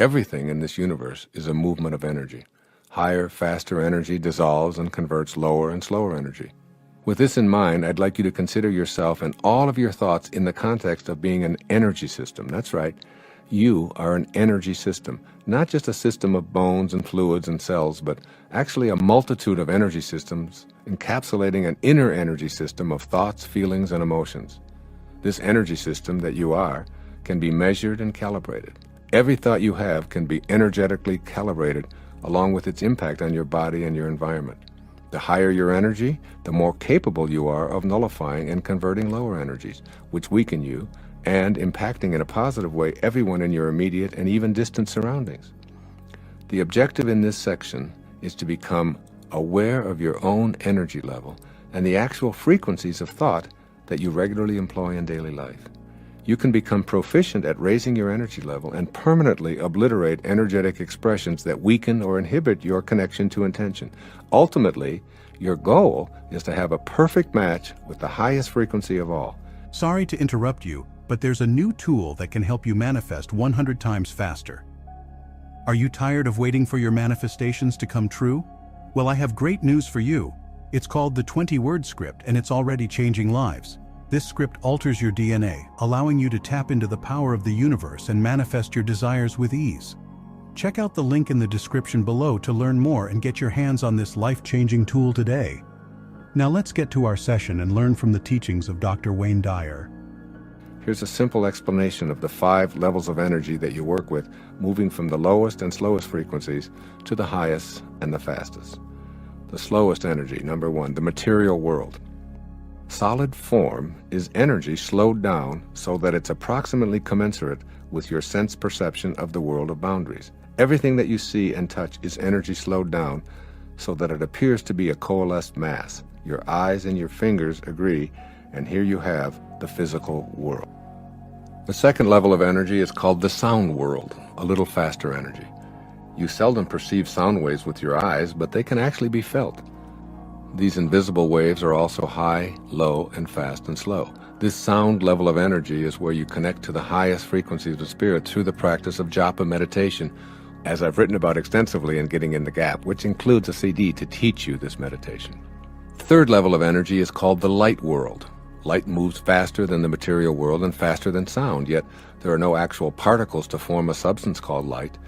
Everything in this universe is a movement of energy. Higher, faster energy dissolves and converts lower and slower energy. With this in mind, I'd like you to consider yourself and all of your thoughts in the context of being an energy system. That's right. You are an energy system, not just a system of bones and fluids and cells, but actually a multitude of energy systems encapsulating an inner energy system of thoughts, feelings, and emotions. This energy system that you are can be measured and calibrated. Every thought you have can be energetically calibrated along with its impact on your body and your environment. The higher your energy, the more capable you are of nullifying and converting lower energies, which weaken you, and impacting in a positive way everyone in your immediate and even distant surroundings. The objective in this section is to become aware of your own energy level and the actual frequencies of thought that you regularly employ in daily life. You can become proficient at raising your energy level and permanently obliterate energetic expressions that weaken or inhibit your connection to intention. Ultimately, your goal is to have a perfect match with the highest frequency of all. Sorry to interrupt you, but there's a new tool that can help you manifest 100 times faster. Are you tired of waiting for your manifestations to come true? Well, I have great news for you. It's called the 20-word script, and it's already changing lives. This script alters your DNA, allowing you to tap into the power of the universe and manifest your desires with ease. Check out the link in the description below to learn more and get your hands on this life-changing tool today. Now let's get to our session and learn from the teachings of Dr. Wayne Dyer. Here's a simple explanation of the 5 levels of energy that you work with, moving from the lowest and slowest frequencies to the highest and the fastest. The slowest energy, number 1, the material world. Solid form is energy slowed down so that it's approximately commensurate with your sense perception of the world of boundaries. Everything that you see and touch is energy slowed down so that it appears to be a coalesced mass. Your eyes and your fingers agree, and here you have the physical world. The second level of energy is called the sound world, a little faster energy. You seldom perceive sound waves with your eyes, but they can actually be felt. These invisible waves are also high, low, and fast and slow. This sound level of energy is where you connect to the highest frequencies of spirit through the practice of japa meditation, as I've written about extensively in Getting in the Gap, which includes a CD to teach you this meditation. The third level of energy is called the light world. Light moves faster than the material world and faster than sound, yet there are no actual particles to form a substance called light.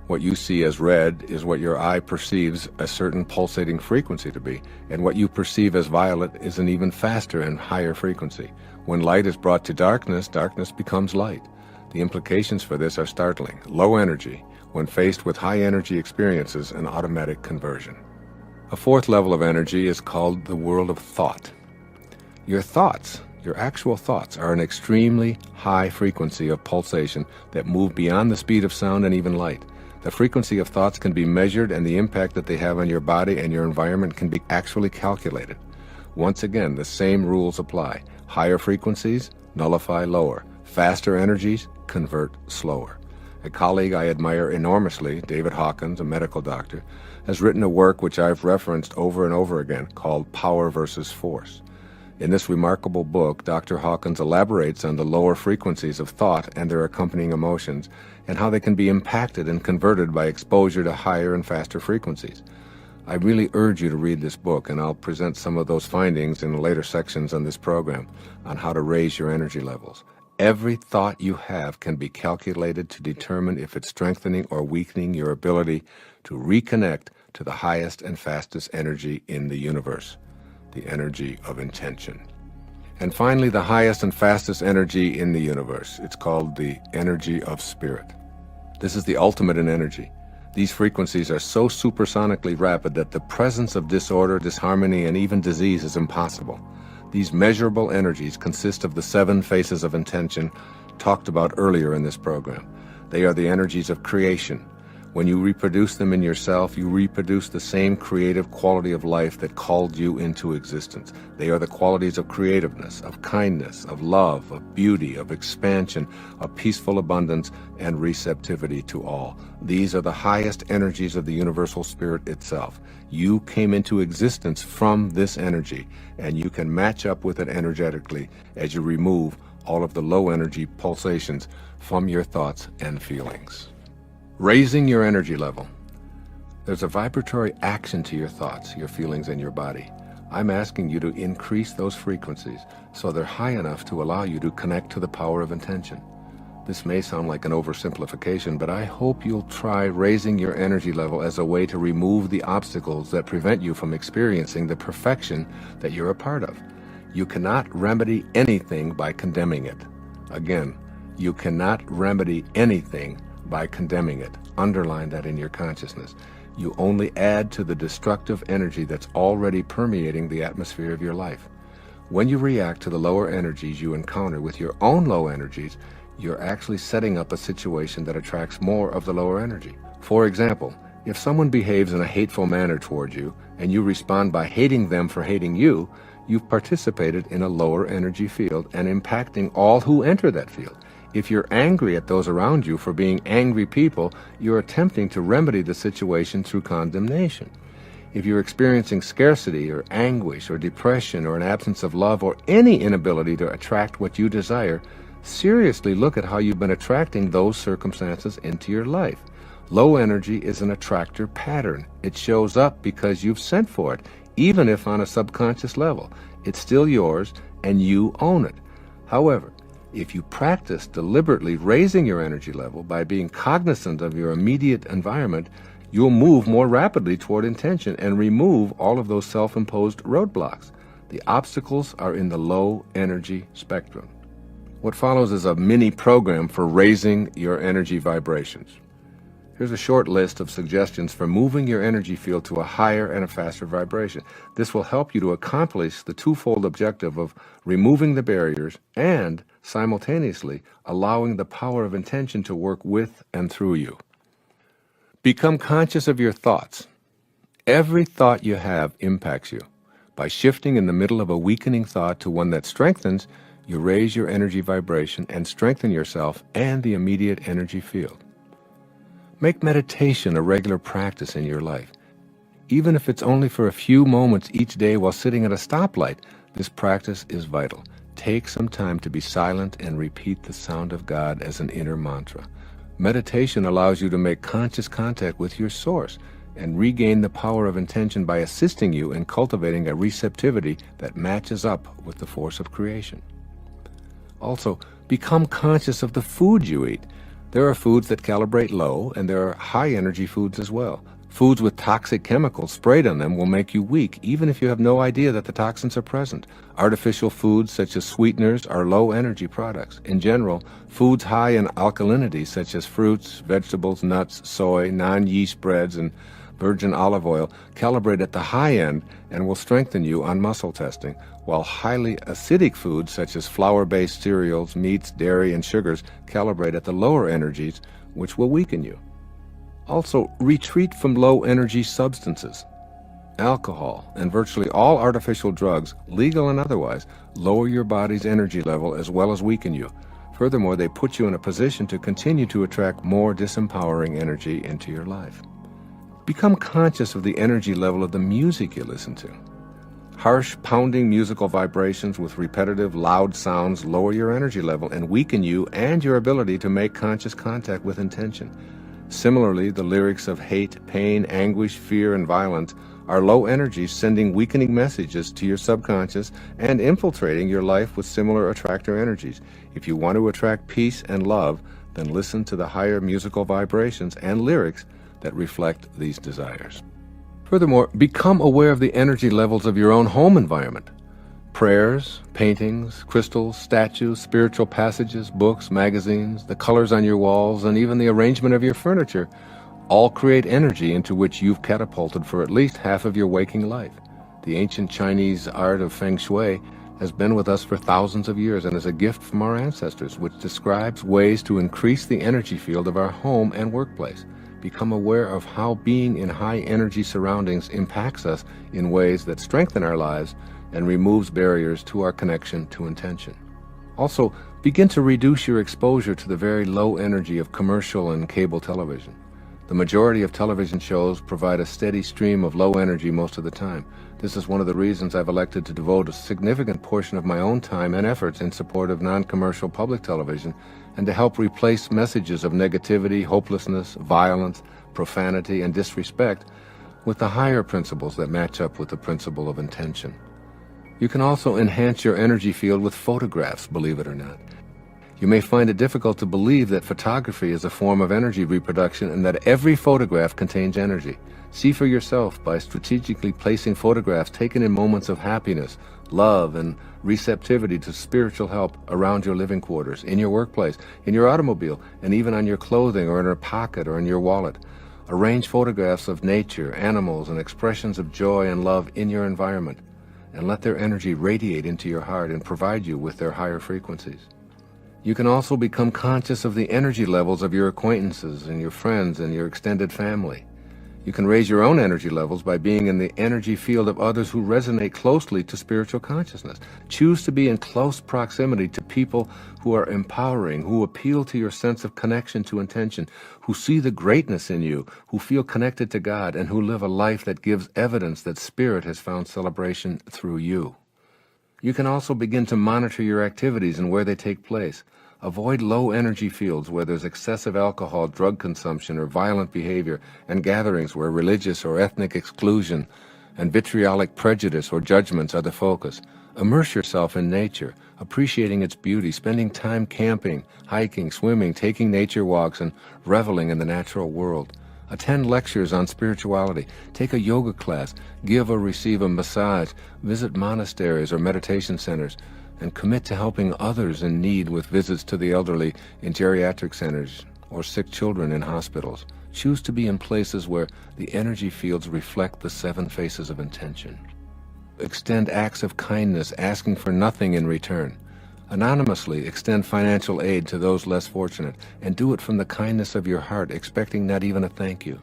What you see as red is what your eye perceives a certain pulsating frequency to be, and what you perceive as violet is an even faster and higher frequency. When light is brought to darkness, darkness becomes light. The implications for this are startling. Low energy, when faced with high energy experiences, an automatic conversion. A fourth level of energy is called the world of thought. Your thoughts, your actual thoughts, are an extremely high frequency of pulsation that move beyond the speed of sound and even light. The frequency of thoughts can be measured, and the impact that they have on your body and your environment can be actually calculated. Once again, the same rules apply. Higher frequencies nullify lower. Faster energies convert slower. A colleague I admire enormously, David Hawkins, a medical doctor, has written a work which I've referenced over and over again called Power versus Force. In this remarkable book, Dr. Hawkins elaborates on the lower frequencies of thought and their accompanying emotions, and how they can be impacted and converted by exposure to higher and faster frequencies. I really urge you to read this book, and I'll present some of those findings in later sections on this program on how to raise your energy levels. Every thought you have can be calculated to determine if it's strengthening or weakening your ability to reconnect to the highest and fastest energy in the universe, the energy of intention. And finally, the highest and fastest energy in the universe. It's called the energy of spirit. This is the ultimate in energy. These frequencies are so supersonically rapid that the presence of disorder, disharmony, and even disease is impossible. These measurable energies consist of the 7 phases of intention talked about earlier in this program. They are the energies of creation. When you reproduce them in yourself, you reproduce the same creative quality of life that called you into existence. They are the qualities of creativeness, of kindness, of love, of beauty, of expansion, of peaceful abundance, and receptivity to all. These are the highest energies of the universal spirit itself. You came into existence from this energy, and you can match up with it energetically as you remove all of the low energy pulsations from your thoughts and feelings. Raising your energy level. There's a vibratory action to your thoughts, your feelings, and your body. I'm asking you to increase those frequencies so they're high enough to allow you to connect to the power of intention. This may sound like an oversimplification, but I hope you'll try raising your energy level as a way to remove the obstacles that prevent you from experiencing the perfection that you're a part of. You cannot remedy anything by condemning it. Again, you cannot remedy anything by condemning it. Underline that in your consciousness. You only add to the destructive energy that's already permeating the atmosphere of your life. When you react to the lower energies you encounter with your own low energies, you're actually setting up a situation that attracts more of the lower energy. For example, if someone behaves in a hateful manner toward you and you respond by hating them for hating you, you've participated in a lower energy field and impacting all who enter that field. If you're angry at those around you for being angry people, you're attempting to remedy the situation through condemnation. If you're experiencing scarcity or anguish or depression or an absence of love or any inability to attract what you desire, seriously look at how you've been attracting those circumstances into your life. Low energy is an attractor pattern. It shows up because you've sent for it, even if on a subconscious level. It's still yours and you own it. However, if you practice deliberately raising your energy level by being cognizant of your immediate environment, you'll move more rapidly toward intention and remove all of those self-imposed roadblocks. The obstacles are in the low energy spectrum. What follows is a mini program for raising your energy vibrations. Here's a short list of suggestions for moving your energy field to a higher and a faster vibration. This will help you to accomplish the twofold objective of removing the barriers and simultaneously allowing the power of intention to work with and through you. Become conscious of your thoughts. Every thought you have impacts you. By shifting in the middle of a weakening thought to one that strengthens, you raise your energy vibration and strengthen yourself and the immediate energy field. Make meditation a regular practice in your life. Even if it's only for a few moments each day while sitting at a stoplight, this practice is vital. Take some time to be silent and repeat the sound of God as an inner mantra. Meditation allows you to make conscious contact with your source and regain the power of intention by assisting you in cultivating a receptivity that matches up with the force of creation. Also, become conscious of the food you eat. There are foods that calibrate low, and there are high-energy foods as well. Foods with toxic chemicals sprayed on them will make you weak, even if you have no idea that the toxins are present. Artificial foods such as sweeteners are low-energy products. In general, foods high in alkalinity such as fruits, vegetables, nuts, soy, non-yeast breads, and virgin olive oil calibrate at the high end and will strengthen you on muscle testing, while highly acidic foods such as flour-based cereals, meats, dairy, and sugars calibrate at the lower energies, which will weaken you. Also, retreat from low-energy substances. Alcohol and virtually all artificial drugs, legal and otherwise, lower your body's energy level as well as weaken you. Furthermore, they put you in a position to continue to attract more disempowering energy into your life. Become conscious of the energy level of the music you listen to. Harsh, pounding musical vibrations with repetitive, loud sounds lower your energy level and weaken you and your ability to make conscious contact with intention. Similarly, the lyrics of hate, pain, anguish, fear, and violence are low energies sending weakening messages to your subconscious and infiltrating your life with similar attractor energies. If you want to attract peace and love, then listen to the higher musical vibrations and lyrics that reflect these desires. Furthermore, become aware of the energy levels of your own home environment. Prayers, paintings, crystals, statues, spiritual passages, books, magazines, the colors on your walls, and even the arrangement of your furniture all create energy into which you've catapulted for at least half of your waking life. The ancient Chinese art of feng shui has been with us for thousands of years and is a gift from our ancestors, which describes ways to increase the energy field of our home and workplace. Become aware of how being in high-energy surroundings impacts us in ways that strengthen our lives and removes barriers to our connection to intention. Also, begin to reduce your exposure to the very low energy of commercial and cable television. The majority of television shows provide a steady stream of low energy most of the time. This is one of the reasons I've elected to devote a significant portion of my own time and efforts in support of non-commercial public television and to help replace messages of negativity, hopelessness, violence, profanity, and disrespect with the higher principles that match up with the principle of intention. You can also enhance your energy field with photographs, believe it or not. You may find it difficult to believe that photography is a form of energy reproduction and that every photograph contains energy. See for yourself by strategically placing photographs taken in moments of happiness, love, and receptivity to spiritual help around your living quarters, in your workplace, in your automobile, and even on your clothing or in a pocket or in your wallet. Arrange photographs of nature, animals, and expressions of joy and love in your environment, and let their energy radiate into your heart and provide you with their higher frequencies. You can also become conscious of the energy levels of your acquaintances and your friends and your extended family. You can raise your own energy levels by being in the energy field of others who resonate closely to spiritual consciousness. Choose to be in close proximity to people who are empowering, who appeal to your sense of connection to intention, who see the greatness in you, who feel connected to God, and who live a life that gives evidence that Spirit has found celebration through you. You can also begin to monitor your activities and where they take place. Avoid low energy fields where there's excessive alcohol, drug consumption, or violent behavior, and gatherings where religious or ethnic exclusion and vitriolic prejudice or judgments are the focus. Immerse yourself in nature, appreciating its beauty, spending time camping, hiking, swimming, taking nature walks, and reveling in the natural world. Attend lectures on spirituality, take a yoga class, give or receive a massage, visit monasteries or meditation centers, and commit to helping others in need with visits to the elderly in geriatric centers or sick children in hospitals. Choose to be in places where the energy fields reflect the 7 faces of intention. Extend acts of kindness, asking for nothing in return. Anonymously extend financial aid to those less fortunate, and do it from the kindness of your heart, expecting not even a thank you.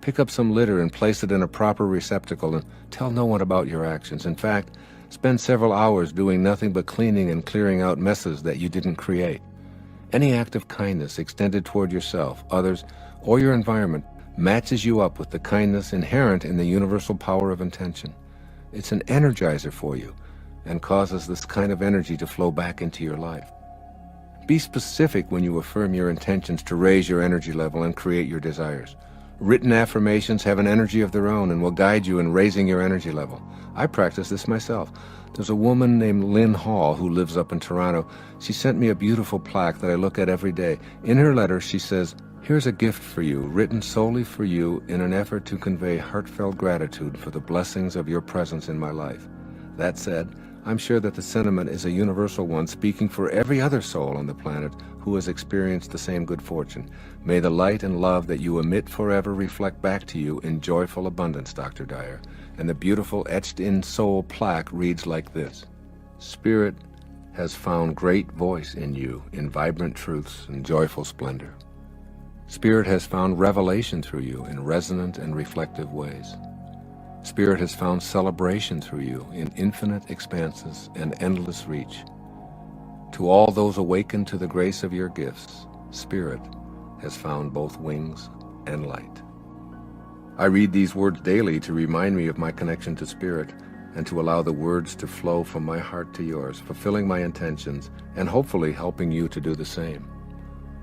Pick up some litter and place it in a proper receptacle and tell no one about your actions. In fact, spend several hours doing nothing but cleaning and clearing out messes that you didn't create. Any act of kindness extended toward yourself, others, or your environment matches you up with the kindness inherent in the universal power of intention. It's an energizer for you and causes this kind of energy to flow back into your life. Be specific when you affirm your intentions to raise your energy level and create your desires. Written affirmations have an energy of their own and will guide you in raising your energy level. I practice this myself. There's a woman named Lynn Hall who lives up in Toronto. She sent me a beautiful plaque that I look at every day. In her letter, she says, "Here's a gift for you, written solely for you in an effort to convey heartfelt gratitude for the blessings of your presence in my life." That said, I'm sure that the sentiment is a universal one, speaking for every other soul on the planet who has experienced the same good fortune. May the light and love that you emit forever reflect back to you in joyful abundance, Dr. Dyer. And the beautiful etched-in soul plaque reads like this: Spirit has found great voice in you in vibrant truths and joyful splendor. Spirit has found revelation through you in resonant and reflective ways. Spirit has found celebration through you in infinite expanses and endless reach. To all those awakened to the grace of your gifts, Spirit has found both wings and light. I read these words daily to remind me of my connection to Spirit and to allow the words to flow from my heart to yours, fulfilling my intentions and hopefully helping you to do the same.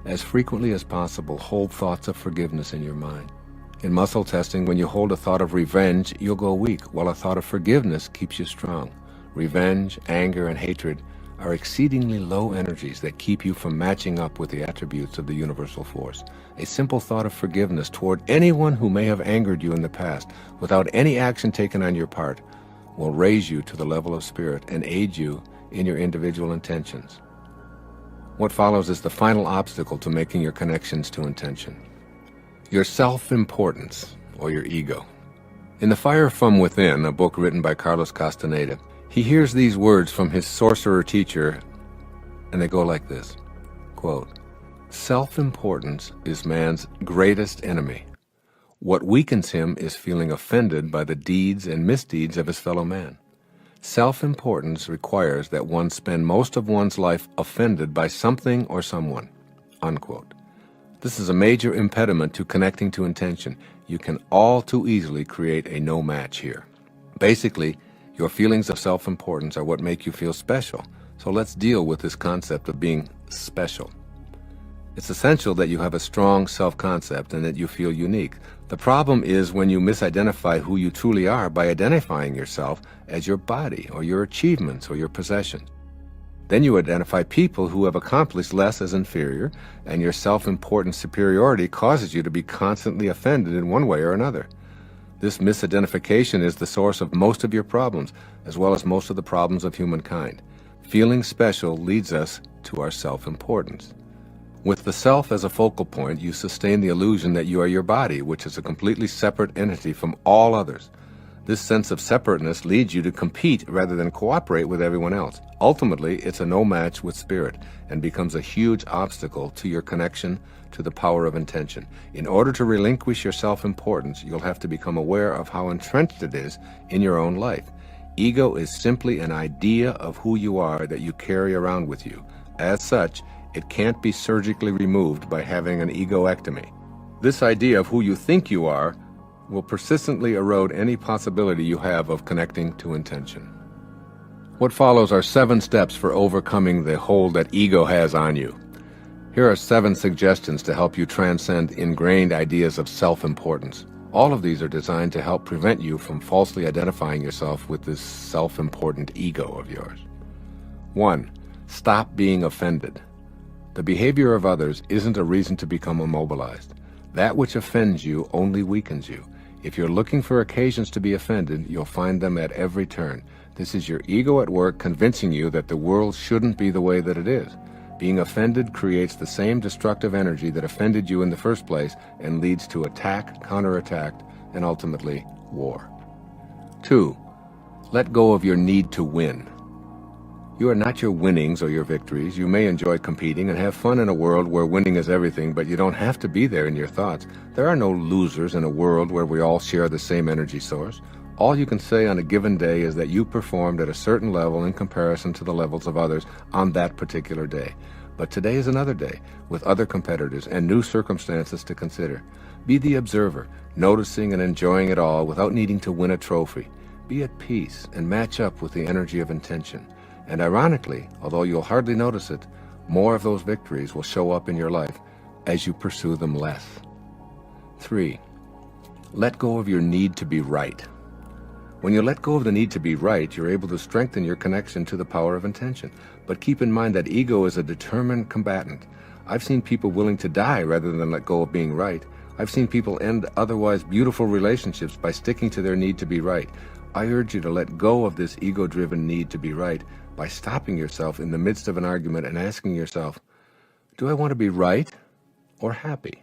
As frequently as possible, hold thoughts of forgiveness in your mind. In muscle testing, when you hold a thought of revenge, you'll go weak, while a thought of forgiveness keeps you strong. Revenge, anger, and hatred are exceedingly low energies that keep you from matching up with the attributes of the universal force. A simple thought of forgiveness toward anyone who may have angered you in the past, without any action taken on your part, will raise you to the level of Spirit and aid you in your individual intentions. What follows is the final obstacle to making your connections to intention: your self-importance, or your ego. In The Fire from Within, a book written by Carlos Castaneda, he hears these words from his sorcerer teacher, and they go like this, quote, "Self-importance is man's greatest enemy. What weakens him is feeling offended by the deeds and misdeeds of his fellow man. Self-importance requires that one spend most of one's life offended by something or someone," unquote. This is a major impediment to connecting to intention. You can all too easily create a no match here. Basically, your feelings of self-importance are what make you feel special. So let's deal with this concept of being special. It's essential that you have a strong self-concept and that you feel unique. The problem is when you misidentify who you truly are by identifying yourself as your body or your achievements or your possessions. Then you identify people who have accomplished less as inferior, and your self-important superiority causes you to be constantly offended in one way or another. This misidentification is the source of most of your problems, as well as most of the problems of humankind. Feeling special leads us to our self-importance. With the self as a focal point, you sustain the illusion that you are your body, which is a completely separate entity from all others. This sense of separateness leads you to compete rather than cooperate with everyone else. Ultimately, it's a no match with spirit and becomes a huge obstacle to your connection to the power of intention. In order to relinquish your self-importance, you'll have to become aware of how entrenched it is in your own life. Ego is simply an idea of who you are that you carry around with you. As such, it can't be surgically removed by having an egoectomy. This idea of who you think you are will persistently erode any possibility you have of connecting to intention. What follows are 7 steps for overcoming the hold that ego has on you. Here are 7 suggestions to help you transcend ingrained ideas of self-importance. All of these are designed to help prevent you from falsely identifying yourself with this self-important ego of yours. 1. Stop being offended. The behavior of others isn't a reason to become immobilized. That which offends you only weakens you. If you're looking for occasions to be offended, you'll find them at every turn. This is your ego at work convincing you that the world shouldn't be the way that it is. Being offended creates the same destructive energy that offended you in the first place and leads to attack, counterattack, and ultimately war. 2. Let go of your need to win. You are not your winnings or your victories. You may enjoy competing and have fun in a world where winning is everything, but you don't have to be there in your thoughts. There are no losers in a world where we all share the same energy source. All you can say on a given day is that you performed at a certain level in comparison to the levels of others on that particular day. But today is another day, with other competitors and new circumstances to consider. Be the observer, noticing and enjoying it all without needing to win a trophy. Be at peace and match up with the energy of intention. And ironically, although you'll hardly notice it, more of those victories will show up in your life as you pursue them less. 3. Let go of your need to be right. When you let go of the need to be right, you're able to strengthen your connection to the power of intention. But keep in mind that ego is a determined combatant. I've seen people willing to die rather than let go of being right. I've seen people end otherwise beautiful relationships by sticking to their need to be right. I urge you to let go of this ego-driven need to be right by stopping yourself in the midst of an argument and asking yourself, do I want to be right or happy?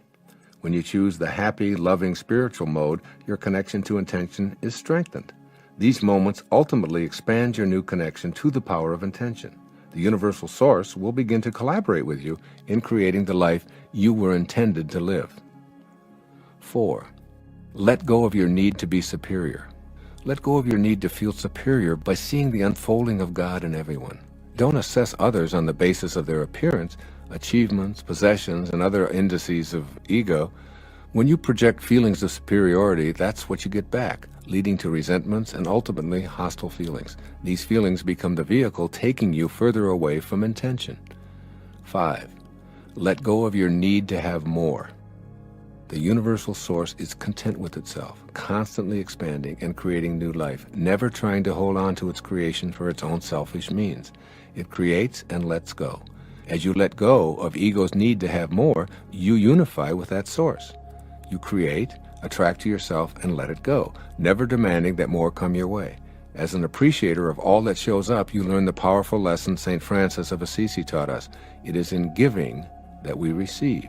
When you choose the happy, loving, spiritual mode, your connection to intention is strengthened. These moments ultimately expand your new connection to the power of intention. The universal source will begin to collaborate with you in creating the life you were intended to live. 4. Let go of your need to be superior. Let go of your need to feel superior by seeing the unfolding of God in everyone. Don't assess others on the basis of their appearance, achievements, possessions, and other indices of ego. When you project feelings of superiority, that's what you get back, leading to resentments and ultimately hostile feelings. These feelings become the vehicle taking you further away from intention. 5. Let go of your need to have more. The universal source is content with itself, constantly expanding and creating new life, never trying to hold on to its creation for its own selfish means. It creates and lets go. As you let go of ego's need to have more, you unify with that source. You create, attract to yourself, and let it go, never demanding that more come your way. As an appreciator of all that shows up, you learn the powerful lesson St. Francis of Assisi taught us. It is in giving that we receive.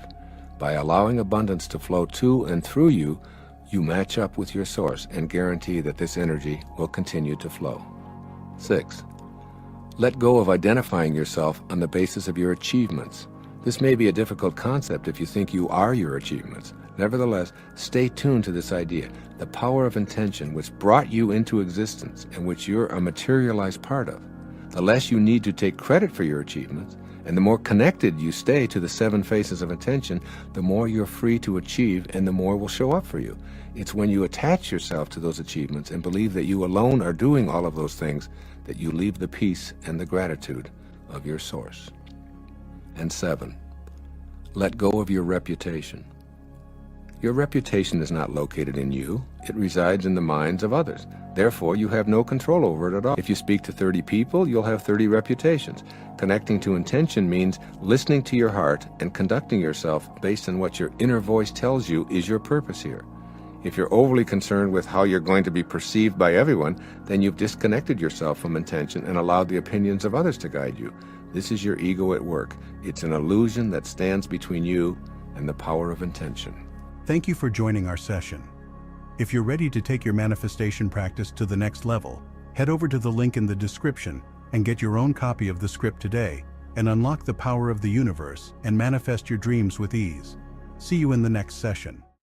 By allowing abundance to flow to and through you, you match up with your source and guarantee that this energy will continue to flow. 6. Let go of identifying yourself on the basis of your achievements. This may be a difficult concept if you think you are your achievements. Nevertheless, stay tuned to this idea. The power of intention, which brought you into existence and which you're a materialized part of. The less you need to take credit for your achievements, And the more connected you stay to the 7 faces of intention, the more you're free to achieve and the more will show up for you. It's when you attach yourself to those achievements and believe that you alone are doing all of those things that you leave the peace and the gratitude of your source. And 7, let go of your reputation. Your reputation is not located in you. It resides in the minds of others. Therefore, you have no control over it at all. If you speak to 30 people, you'll have 30 reputations. Connecting to intention means listening to your heart and conducting yourself based on what your inner voice tells you is your purpose here. If you're overly concerned with how you're going to be perceived by everyone, then you've disconnected yourself from intention and allowed the opinions of others to guide you. This is your ego at work. It's an illusion that stands between you and the power of intention. Thank you for joining our session. If you're ready to take your manifestation practice to the next level, head over to the link in the description and get your own copy of the script today and unlock the power of the universe and manifest your dreams with ease. See you in the next session.